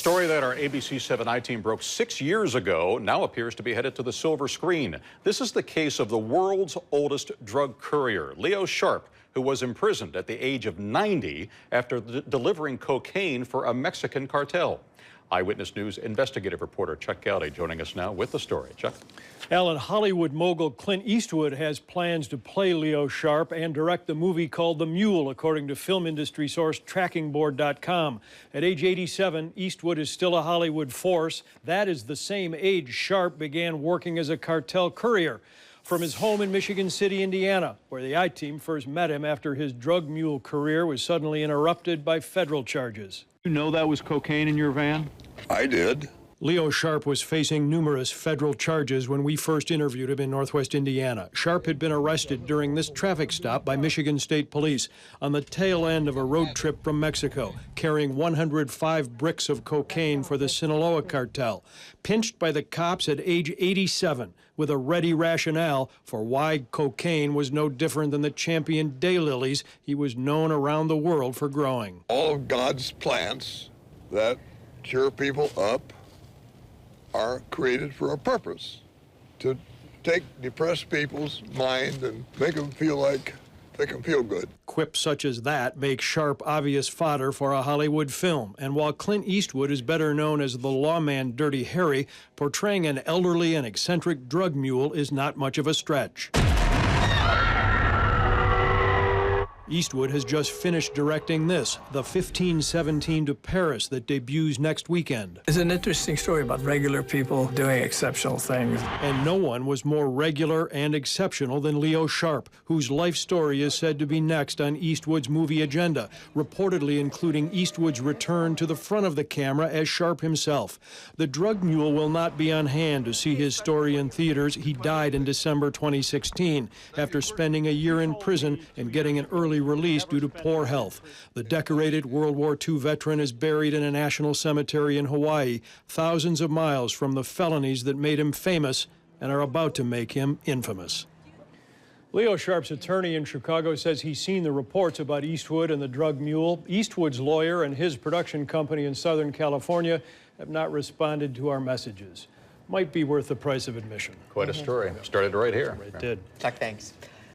story that our ABC 7 I team broke 6 years ago now appears to be headed to the silver screen. This is the case of the world's oldest drug courier, Leo Sharp, who was imprisoned at the age of 90 after delivering cocaine for a Mexican cartel. Eyewitness News investigative reporter Chuck Gowdy joining us now with the story. Chuck? Alan, Hollywood mogul Clint Eastwood has plans to play Leo Sharp and direct the movie called The Mule, according to film industry source TrackingBoard.com. At age 87, Eastwood is still a Hollywood force. That is the same age Sharp began working as a cartel courier. From his home in Michigan City, Indiana, where the I-Team first met him after his drug mule career was suddenly interrupted by federal charges. You know that was cocaine in your van? I did. Leo Sharp was facing numerous federal charges when we first interviewed him in Northwest Indiana. Sharp had been arrested during this traffic stop by Michigan State Police on the tail end of a road trip from Mexico, carrying 105 bricks of cocaine for the Sinaloa cartel. Pinched by the cops at age 87 with a ready rationale for why cocaine was no different than the champion daylilies he was known around the world for growing. All of God's plants that cheer people up are created for a purpose, to take depressed people's mind and make them feel like they can feel good. Quips such as that make Sharp obvious fodder for a Hollywood film. And while Clint Eastwood is better known as the lawman Dirty Harry, portraying an elderly and eccentric drug mule is not much of a stretch. Eastwood has just finished directing this, the 1517 to Paris that debuts next weekend. It's an interesting story about regular people doing exceptional things. And no one was more regular and exceptional than Leo Sharp, whose life story is said to be next on Eastwood's movie agenda, reportedly including Eastwood's return to the front of the camera as Sharp himself. The drug mule will not be on hand to see his story in theaters. He died in December 2016 after spending a year in prison and getting an early release due to poor health. The decorated World War II veteran is buried in a national cemetery in Hawaii, thousands of miles from the felonies that made him famous and are about to make him infamous. Leo Sharp's attorney in Chicago says he's seen the reports about Eastwood and the drug mule. Eastwood's lawyer and his production company in Southern California have not responded to our messages. Might be worth the price of admission. Quite a story. Started right here. It did. Chuck, thanks.